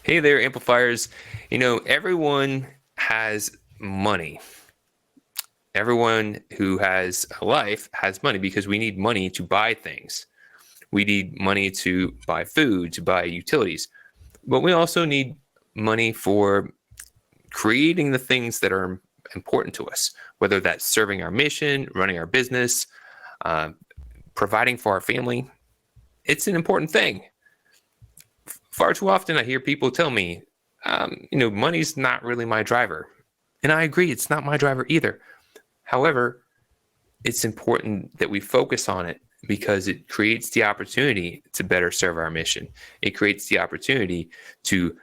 Hey there, Amplifiers. Everyone has money. Everyone who has a life has money because we need money to buy things. We need money to buy food, to buy utilities. But we also need money for creating the things that are important to us, whether that's serving our mission, running our business, providing for our family. It's an important thing. Far too often I hear people tell me, money's not really my driver. And I agree, it's not my driver either. However, it's important that we focus on it because it creates the opportunity to better serve our mission. It creates the opportunity to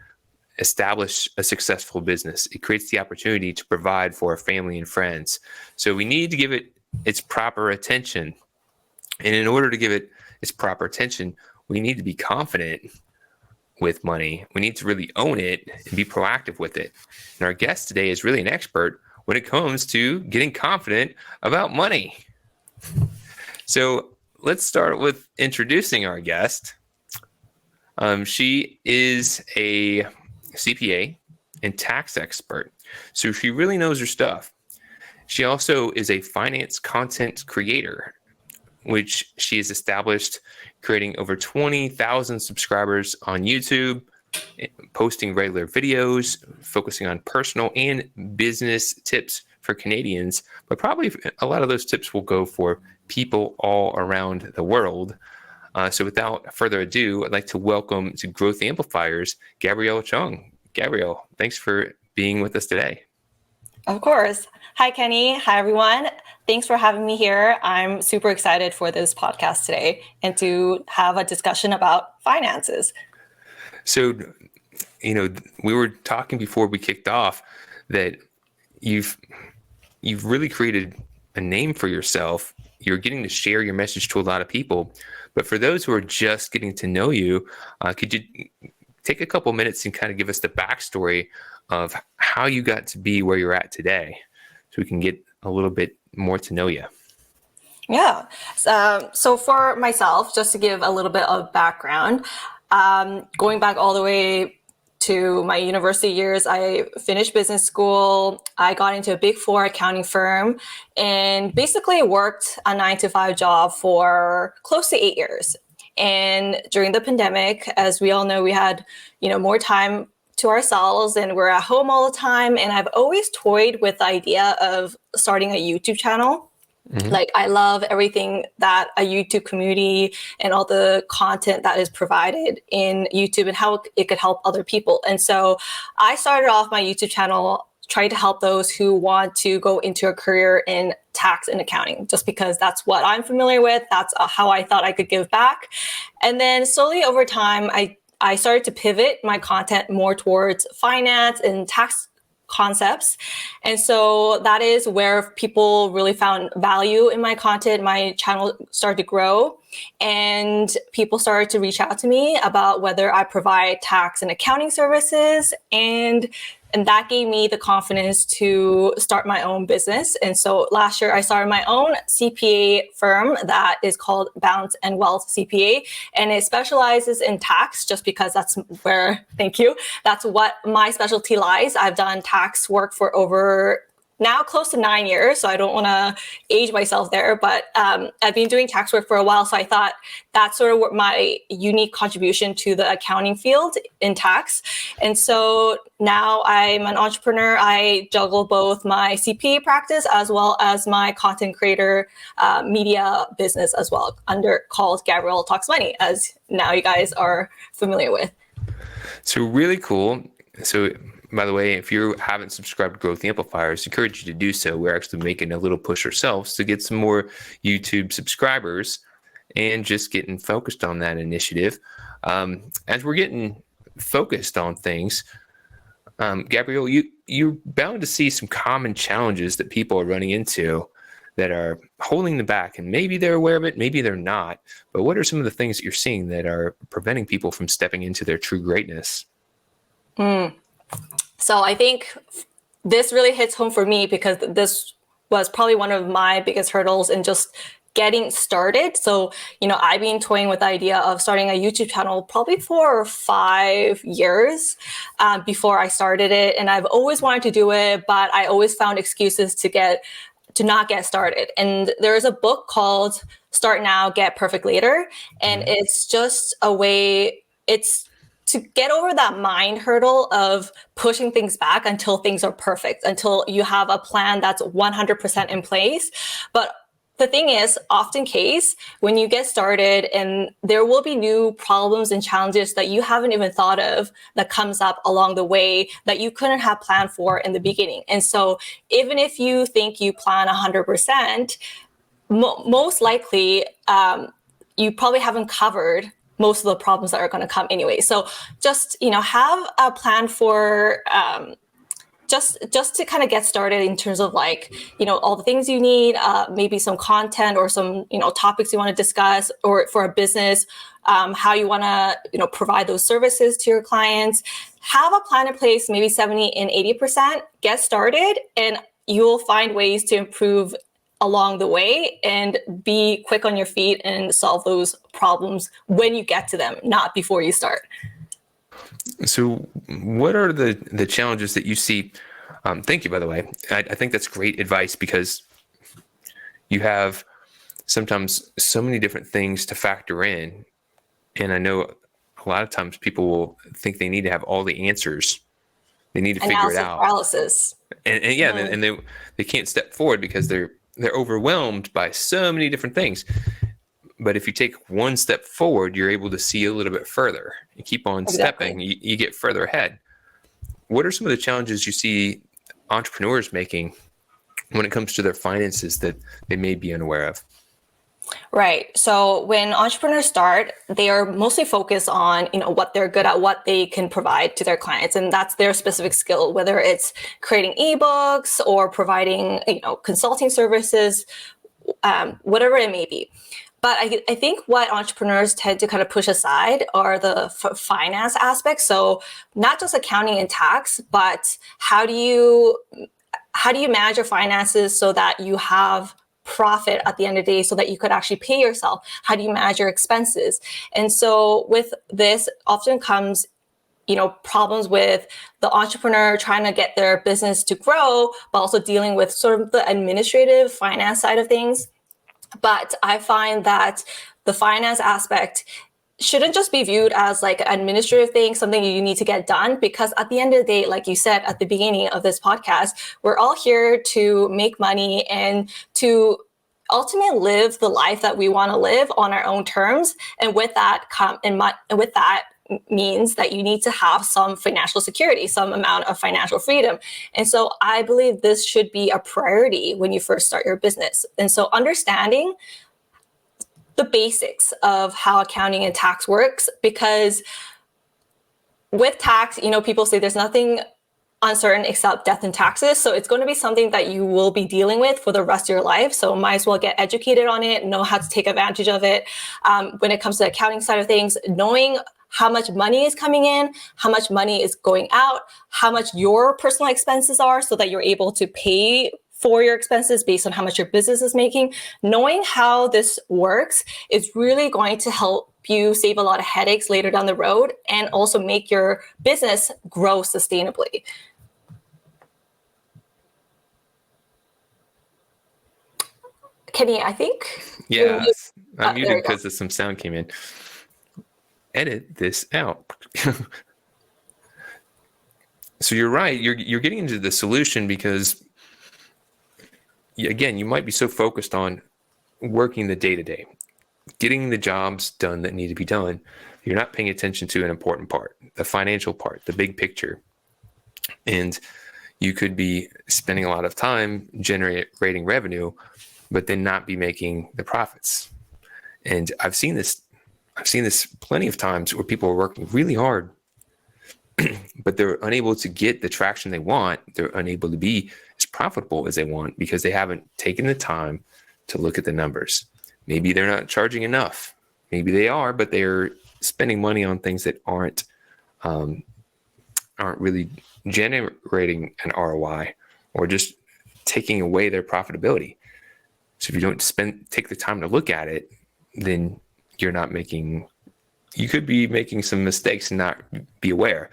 establish a successful business. It creates the opportunity to provide for our family and friends. So we need to give it its proper attention. And in order to give it its proper attention, we need to be confident with money. We need to really own it and be proactive with it. And our guest today is really an expert when it comes to getting confident about money. So let's start with introducing our guest. She is a CPA and tax expert, so she really knows her stuff. She also is a finance content creator, which she has established, creating over 20,000 subscribers on YouTube, posting regular videos, focusing on personal and business tips for Canadians. But probably a lot of those tips will go for people all around the world. So without further ado, I'd like to welcome to Growth Amplifiers, Gabrielle Chung. Gabrielle, thanks for being with us today. Of course. Hi, Kenny. Hi, everyone. Thanks for having me here. I'm super excited for this podcast today and to have a discussion about finances. So, we were talking before we kicked off that you've really created a name for yourself. You're getting to share your message to a lot of people. But for those who are just getting to know you, could you take a couple minutes and kind of give us the backstory of how you got to be where you're at today so we can get a little bit more to know you? Yeah. So for myself, just to give a little bit of background, going back all the way to my university years, I finished business school. I got into a Big Four accounting firm and basically worked a 9-to-5 job for close to 8 years. And during the pandemic, as we all know, we had, more time to ourselves and we're at home all the time. And I've always toyed with the idea of starting a YouTube channel. Mm-hmm. Like, I love everything that a YouTube community and all the content that is provided in YouTube and how it could help other people. And so I started off my YouTube channel trying to help those who want to go into a career in tax and accounting, just because that's what I'm familiar with. That's how I thought I could give back. And then slowly over time, I started to pivot my content more towards finance and tax concepts. And so that is where people really found value in my content. My channel started to grow and people started to reach out to me about whether I provide tax and accounting services. And that gave me the confidence to start my own business. And so last year I started my own CPA firm that is called Balance and Wealth CPA. And it specializes in tax just because that's where, thank you, that's what my specialty lies. I've done tax work for over now close to 9 years. So I don't want to age myself there, but I've been doing tax work for a while. So I thought that's sort of my unique contribution to the accounting field in tax. And so now I'm an entrepreneur. I juggle both my CPA practice as well as my content creator media business as well, called Gabrielle Talks Money, as now you guys are familiar with. So really cool. So by the way, if you haven't subscribed to Growth Amplifiers, I encourage you to do so. We're actually making a little push ourselves to get some more YouTube subscribers and just getting focused on that initiative. As we're getting focused on things, Gabrielle, you're bound to see some common challenges that people are running into that are holding them back. And maybe they're aware of it, maybe they're not. But what are some of the things that you're seeing that are preventing people from stepping into their true greatness? So I think this really hits home for me because this was probably one of my biggest hurdles in just getting started. So, I've been toying with the idea of starting a YouTube channel probably 4 or 5 years before I started it. And I've always wanted to do it, but I always found excuses to not get started. And there is a book called Start Now, Get Perfect Later. And it's just a way, it's to get over that mind hurdle of pushing things back until things are perfect, until you have a plan that's 100% in place. But the thing is, often case, when you get started and there will be new problems and challenges that you haven't even thought of that comes up along the way that you couldn't have planned for in the beginning. And so even if you think you plan 100%, most likely you probably haven't covered most of the problems that are going to come anyway. So just, have a plan for just to kind of get started in terms of like, all the things you need, maybe some content or some, topics you want to discuss, or for a business, how you want to, provide those services to your clients. Have a plan in place, maybe 70 and 80%, get started, and you'll find ways to improve along the way and be quick on your feet and solve those problems when you get to them, not before you start. So what are the challenges that you see? Thank you, by the way. I think that's great advice, because you have sometimes so many different things to factor in. And I know a lot of times people will think they need to have all the answers. They need to figure it out. Paralysis. And they can't step forward because they're overwhelmed by so many different things. But if you take one step forward, you're able to see a little bit further. You keep on stepping, you get further ahead. What are some of the challenges you see entrepreneurs making when it comes to their finances that they may be unaware of? Right. So when entrepreneurs start, they are mostly focused on, what they're good at, what they can provide to their clients. And that's their specific skill, whether it's creating ebooks or providing, consulting services, whatever it may be. But I think what entrepreneurs tend to kind of push aside are the finance aspects. So not just accounting and tax, but how do you manage your finances so that you have profit at the end of the day so that you could actually pay yourself? How do you manage your expenses? And so with this often comes, problems with the entrepreneur trying to get their business to grow, but also dealing with sort of the administrative finance side of things. But I find that the finance aspect shouldn't just be viewed as like an administrative thing, something you need to get done, because at the end of the day, like you said at the beginning of this podcast, we're all here to make money and to ultimately live the life that we want to live on our own terms. And with that means that you need to have some financial security, some amount of financial freedom. And so I believe this should be a priority when you first start your business. And so understanding the basics of how accounting and tax works, because with tax, people say there's nothing uncertain except death and taxes. So it's going to be something that you will be dealing with for the rest of your life. So might as well get educated on it, know how to take advantage of it. When it comes to the accounting side of things, knowing how much money is coming in, how much money is going out, how much your personal expenses are so that you're able to pay for your expenses based on how much your business is making. Knowing how this works is really going to help you save a lot of headaches later down the road and also make your business grow sustainably. Kenny, I think. Yeah, I'm muted because some sound came in. Edit this out. So you're right. You're getting into the solution because, again, you might be so focused on working the day-to-day, getting the jobs done that need to be done. You're not paying attention to an important part, the financial part, the big picture. And you could be spending a lot of time generating revenue, but then not be making the profits. And I've seen this plenty of times where people are working really hard, but they're unable to get the traction they want. They're unable to be as profitable as they want because they haven't taken the time to look at the numbers. Maybe they're not charging enough. Maybe they are, but they're spending money on things that aren't really generating an ROI, or just taking away their profitability. So if you don't take the time to look at it, then you could be making some mistakes and not be aware.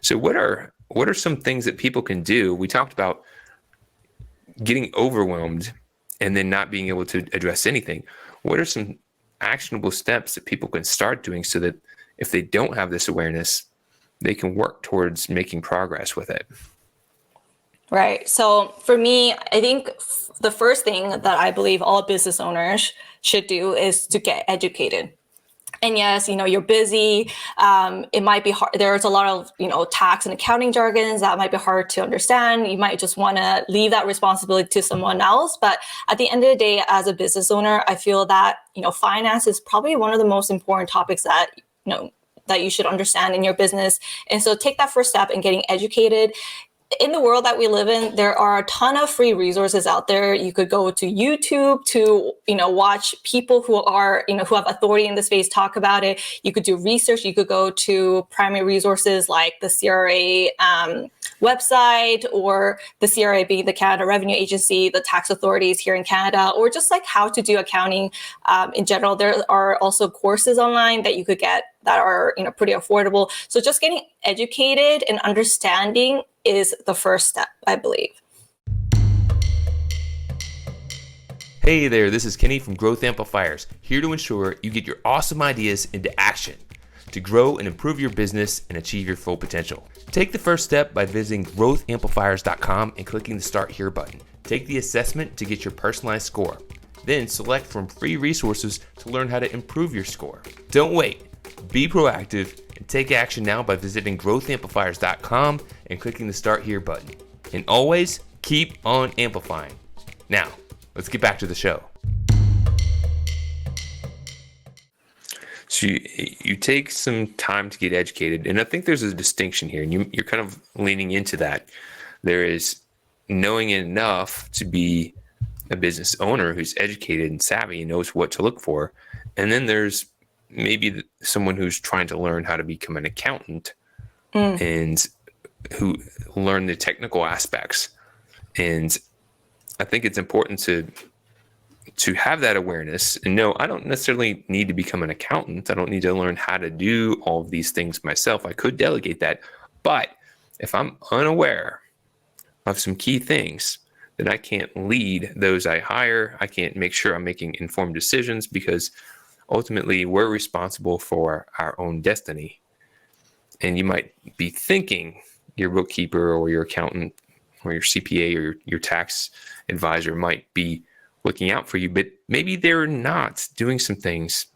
So what are some things that people can do? We talked about getting overwhelmed and then not being able to address anything. What are some actionable steps that people can start doing so that if they don't have this awareness, they can work towards making progress with it? Right. So for me, I think the first thing that I believe all business owners should do is to get educated. And yes, you're busy. It might be hard. There's a lot of, tax and accounting jargons that might be hard to understand. You might just want to leave that responsibility to someone else. But at the end of the day, as a business owner, I feel that, finance is probably one of the most important topics that, that you should understand in your business. And so take that first step in getting educated. In the world that we live in, there are a ton of free resources out there. You could go to YouTube to, watch people who are, who have authority in the space talk about it. You could do research. You could go to primary resources like the CRA website, or the CRA being the Canada Revenue Agency, the tax authorities here in Canada, or just like how to do accounting in general. There are also courses online that you could get that are, pretty affordable. So just getting educated and understanding is the first step, I believe. Hey there, this is Kenny from Growth Amplifiers, here to ensure you get your awesome ideas into action to grow and improve your business and achieve your full potential. Take the first step by visiting growthamplifiers.com and clicking the Start Here button. Take the assessment to get your personalized score. Then select from free resources to learn how to improve your score. Don't wait. Be proactive and take action now by visiting growthamplifiers.com and clicking the Start Here button. And always keep on amplifying. Now, let's get back to the show. So you take some time to get educated, and I think there's a distinction here, and you're kind of leaning into that. There is knowing enough to be a business owner who's educated and savvy and knows what to look for, and then there's maybe someone who's trying to learn how to become an accountant and who learn the technical aspects. And I think it's important to have that awareness and know I don't necessarily need to become an accountant. I don't need to learn how to do all of these things myself. I could delegate that. But if I'm unaware of some key things, then I can't lead those I hire. I can't make sure I'm making informed decisions, because ultimately we're responsible for our own destiny. And you might be thinking your bookkeeper or your accountant or your CPA or your tax advisor might be looking out for you, but maybe they're not doing some things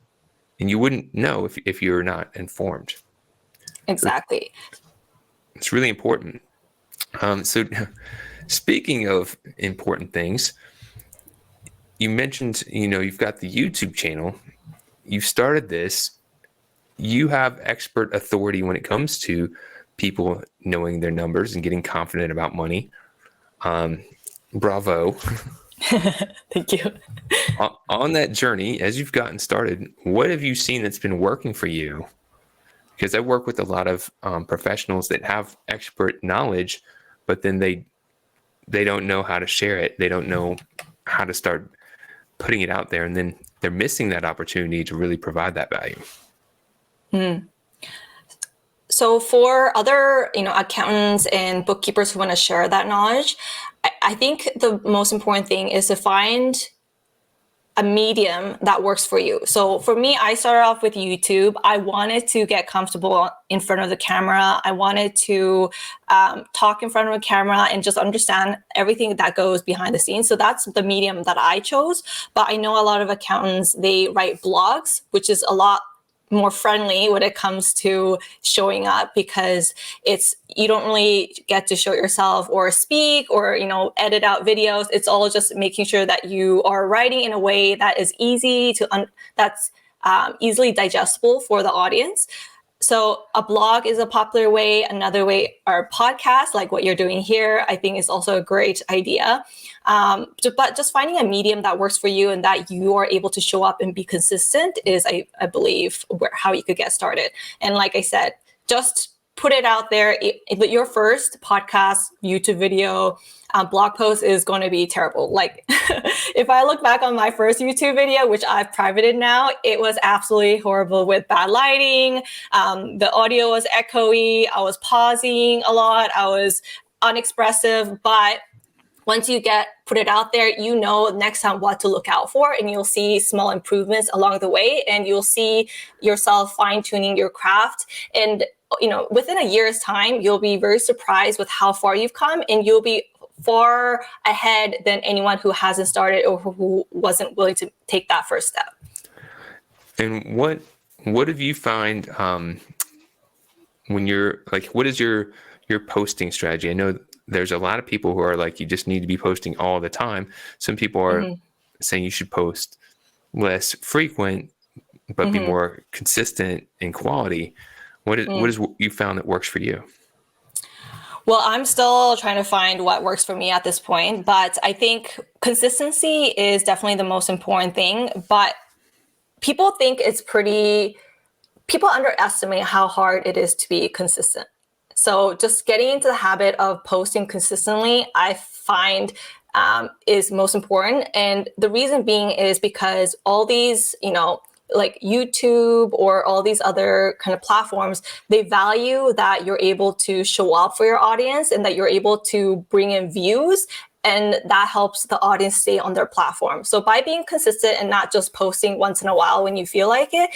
and you wouldn't know if you're not informed. Exactly. It's really important. So speaking of important things, you mentioned, you've got the YouTube channel. You've started this. You have expert authority when it comes to people knowing their numbers and getting confident about money. Bravo. Thank you. On that journey, as you've gotten started, what have you seen that's been working for you? Because I work with a lot of professionals that have expert knowledge, but then they don't know how to share it. They don't know how to start putting it out there, and then they're missing that opportunity to really provide that value. So for other, accountants and bookkeepers who want to share that knowledge, I think the most important thing is to find a medium that works for you. So for me, I started off with YouTube. I wanted to get comfortable in front of the camera. I wanted to talk in front of a camera and just understand everything that goes behind the scenes. So that's the medium that I chose. But I know a lot of accountants, they write blogs, which is a lot more friendly when it comes to showing up, because you don't really get to show yourself or speak or edit out videos. It's all just making sure that you are writing in a way that is easy to that's easily digestible for the audience. So a blog is a popular way. Another way are podcasts, like what you're doing here, I think is also a great idea. But just finding a medium that works for you and that you are able to show up and be consistent is, I believe, how you could get started. And like I said, just put it out there. Your first podcast, YouTube video, blog post is going to be terrible. Like if I look back on my first YouTube video, which I've privated now, it was absolutely horrible with bad lighting. The audio was echoey. I was pausing a lot. I was unexpressive, but once you put it out there, you know next time what to look out for, and you'll see small improvements along the way, and you'll see yourself fine-tuning your craft. And within a year's time, you'll be very surprised with how far you've come, and you'll be far ahead than anyone who hasn't started or who wasn't willing to take that first step. And what have you find when you're like, what is your posting strategy? I know there's a lot of people who are like, you just need to be posting all the time. Some people are saying you should post less frequent, but be more consistent in quality. What is what you found that works for you? Well, I'm still trying to find what works for me at this point, but I think consistency is definitely the most important thing. But people underestimate how hard it is to be consistent. So just getting into the habit of posting consistently, I find is most important. And the reason being is because all these, like YouTube or all these other kind of platforms, they value that you're able to show up for your audience and that you're able to bring in views. And that helps the audience stay on their platform. So by being consistent and not just posting once in a while when you feel like it,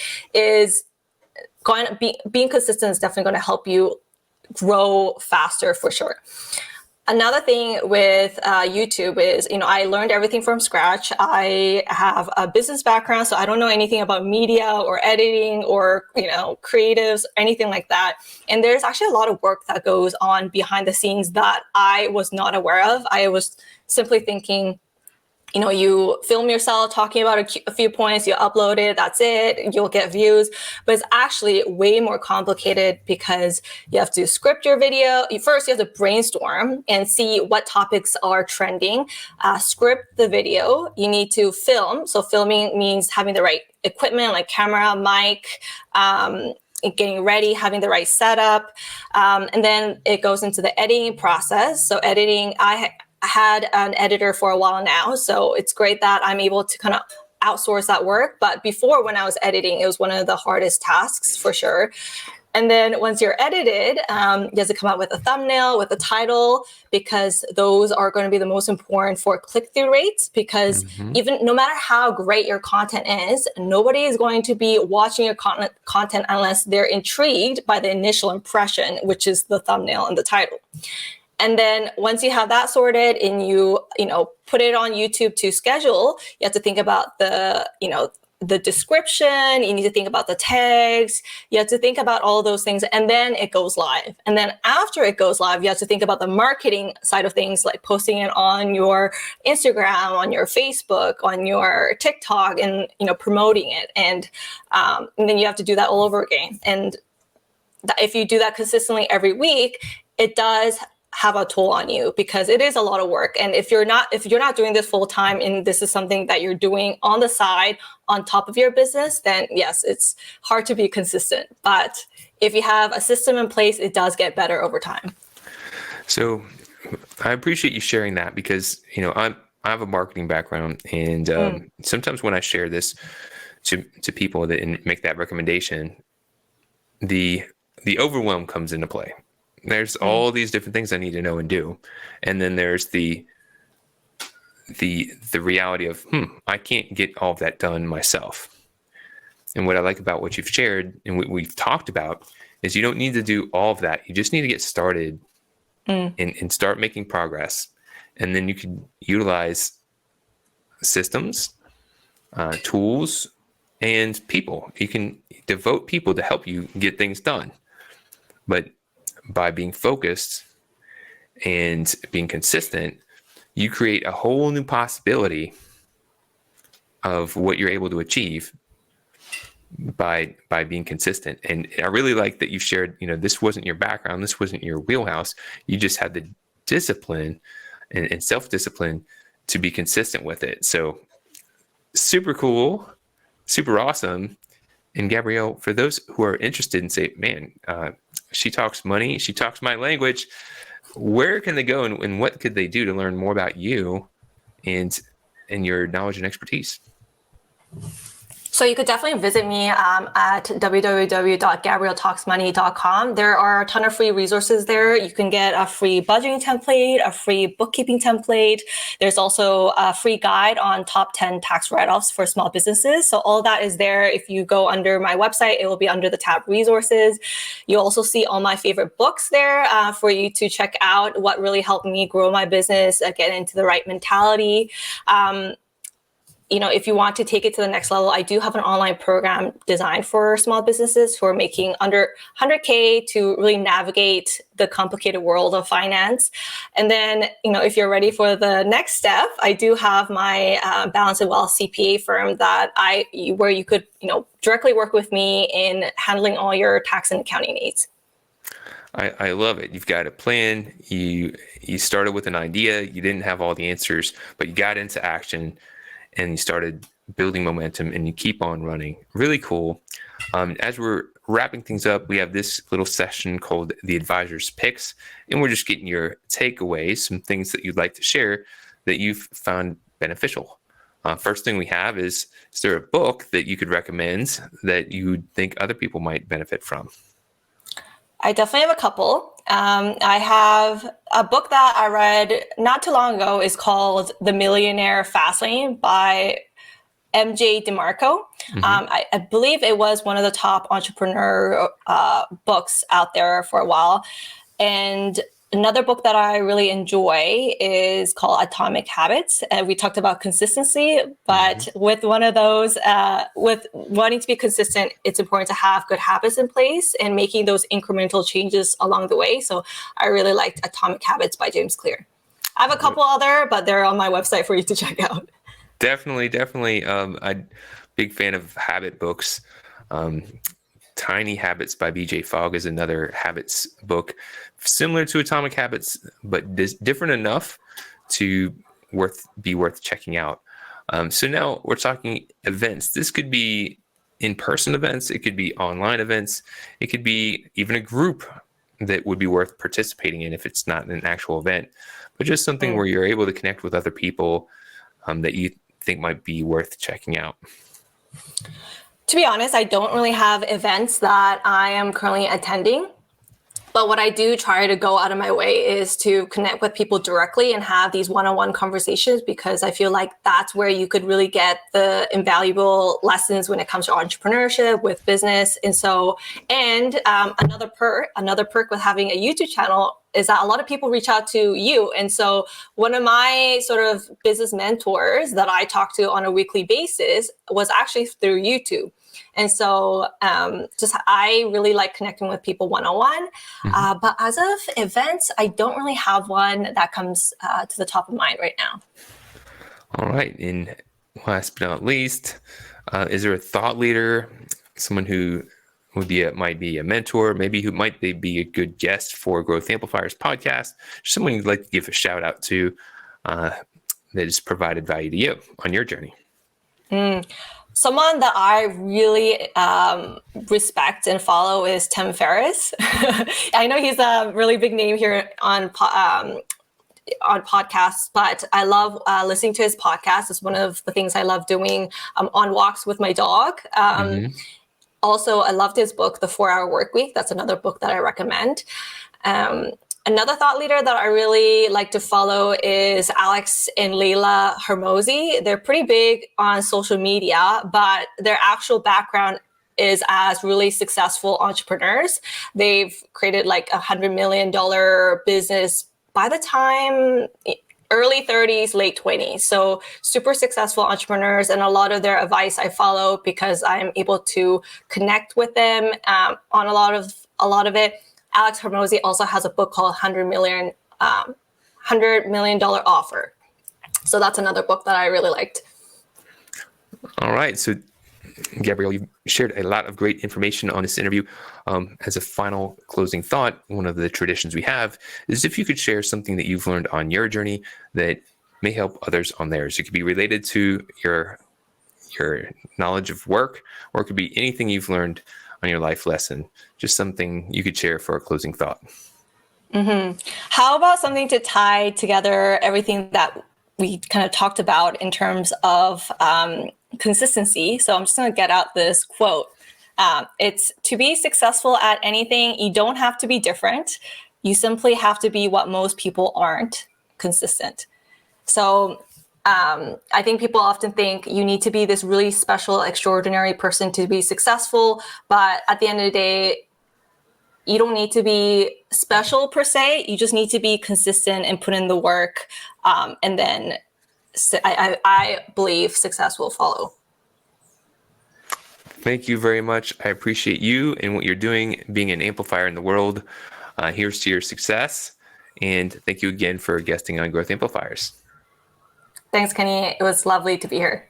being consistent is definitely going to help you grow faster for sure. Another thing with YouTube is, I learned everything from scratch. I have a business background, so I don't know anything about media or editing or, creatives, anything like that. And there's actually a lot of work that goes on behind the scenes that I was not aware of. I was simply thinking, you film yourself talking about a few points, you upload it, that's it, you'll get views. But it's actually way more complicated because you have to script your video. First, you have to brainstorm and see what topics are trending. Script the video. You need to film. So filming means having the right equipment like camera, mic, getting ready, having the right setup. And then it goes into the editing process. So editing, I had an editor for a while now, so it's great that I'm able to kind of outsource that work. But before, when I was editing, it was one of the hardest tasks for sure. And then once you're edited, you have to come up with a thumbnail, with a title, because those are going to be the most important for click-through rates. Because even no matter how great your content is, nobody is going to be watching your content unless they're intrigued by the initial impression, which is the thumbnail and the title. And then once you have that sorted and you put it on YouTube to schedule, you have to think about the description. You need to think about the tags. You have to think about all of those things. And then it goes live. And then after it goes live, you have to think about the marketing side of things, like posting it on your Instagram, on your Facebook, on your TikTok, and, promoting it. And then you have to do that all over again. And if you do that consistently every week, it does have a toll on you because it is a lot of work. And if you're not doing this full time and this is something that you're doing on the side on top of your business, then yes, it's hard to be consistent. But if you have a system in place, it does get better over time. So I appreciate you sharing that because, I have a marketing background, and sometimes when I share this to people that make that recommendation, the overwhelm comes into play. There's all these different things I need to know and do. And then there's the reality of, I can't get all of that done myself. And what I like about what you've shared and what we've talked about is you don't need to do all of that. You just need to get started and start making progress. And then you can utilize systems, tools, and people. You can devote people to help you get things done. But by being focused and being consistent, you create a whole new possibility of what you're able to achieve by being consistent. And I really like that you shared, this wasn't your background, this wasn't your wheelhouse. You just had the discipline and self-discipline to be consistent with it. So super cool, super awesome. And Gabrielle, for those who are interested and say, man, She talks money. She talks my language. Where can they go, and what could they do to learn more about you and your knowledge and expertise? So you could definitely visit me at www.gabrielletalksmoney.com. There are a ton of free resources there. You can get a free budgeting template, a free bookkeeping template. There's also a free guide on top 10 tax write-offs for small businesses. So all that is there. If you go under my website, it will be under the tab resources. You'll also see all my favorite books there for you to check out what really helped me grow my business, get into the right mentality. If you want to take it to the next level, I do have an online program designed for small businesses who are making under 100K to really navigate the complicated world of finance. And then, if you're ready for the next step, I do have my Balance and Wealth CPA firm where you could, directly work with me in handling all your tax and accounting needs. I love it. You've got a plan. You started with an idea. You didn't have all the answers, but you got into action. And you started building momentum, and you keep on running. Really cool. As we're wrapping things up, we have this little session called the Advisor's Picks, and we're just getting your takeaways, some things that you'd like to share that you've found beneficial. First thing we have is there a book that you could recommend that you think other people might benefit from? I definitely have a couple. I have a book that I read not too long ago. Is called The Millionaire Fastlane by MJ DeMarco. Mm-hmm. I believe it was one of the top entrepreneur books out there for a while. And another book that I really enjoy is called Atomic Habits. We talked about consistency, but with one of those, with wanting to be consistent, it's important to have good habits in place and making those incremental changes along the way. So I really liked Atomic Habits by James Clear. I have a couple other, but they're on my website for you to check out. Definitely. I'm a big fan of habit books. Tiny Habits by BJ Fogg is another habits book, similar to Atomic Habits, but different enough to be worth checking out. So now we're talking events. This could be in-person events. It could be online events. It could be even a group that would be worth participating in if it's not an actual event, but just something where you're able to connect with other people that you think might be worth checking out. To be honest, I don't really have events that I am currently attending. But what I do try to go out of my way is to connect with people directly and have these one-on-one conversations, because I feel like that's where you could really get the invaluable lessons when it comes to entrepreneurship, with business. And another perk with having a YouTube channel is that a lot of people reach out to you. And so one of my sort of business mentors that I talk to on a weekly basis was actually through YouTube. And so I really like connecting with people one-on-one. But as of events, I don't really have one that comes to the top of mind right now. All right. And last but not least, is there a thought leader, someone who might be a mentor, maybe who might be a good guest for Growth Amplifiers podcast, someone you'd like to give a shout out to that has provided value to you on your journey? Someone that I really respect and follow is Tim Ferriss. I know he's a really big name here on podcasts, but I love listening to his podcast. It's one of the things I love doing on walks with my dog. Also, I loved his book, The 4-Hour Workweek. That's another book that I recommend. Another thought leader that I really like to follow is Alex and Layla Hermosi. They're pretty big on social media, but their actual background is as really successful entrepreneurs. They've created like $100 million business by the time early 30s, late 20s. So super successful entrepreneurs, and a lot of their advice I follow because I'm able to connect with them on a lot of it. Alex Hermosi also has a book called $100 million Offer. So that's another book that I really liked. All right. So Gabrielle, you shared a lot of great information on this interview. As a final closing thought, one of the traditions we have is if you could share something that you've learned on your journey that may help others on theirs. It could be related to your knowledge of work, or it could be anything you've learned on your life lesson? Just something you could share for a closing thought. How about something to tie together everything that we kind of talked about in terms of consistency? So I'm just going to get out this quote. It's to be successful at anything, you don't have to be different. You simply have to be what most people aren't, consistent. So I think people often think you need to be this really special, extraordinary person to be successful. But at the end of the day, you don't need to be special per se. You just need to be consistent and put in the work. And then I believe success will follow. Thank you very much. I appreciate you and what you're doing, being an amplifier in the world. Here's to your success. And thank you again for guesting on Growth Amplifiers. Thanks, Kenny. It was lovely to be here.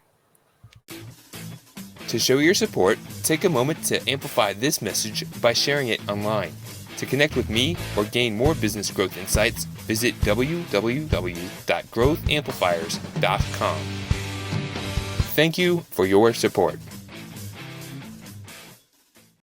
To show your support, take a moment to amplify this message by sharing it online. To connect with me or gain more business growth insights, visit www.growthamplifiers.com. Thank you for your support.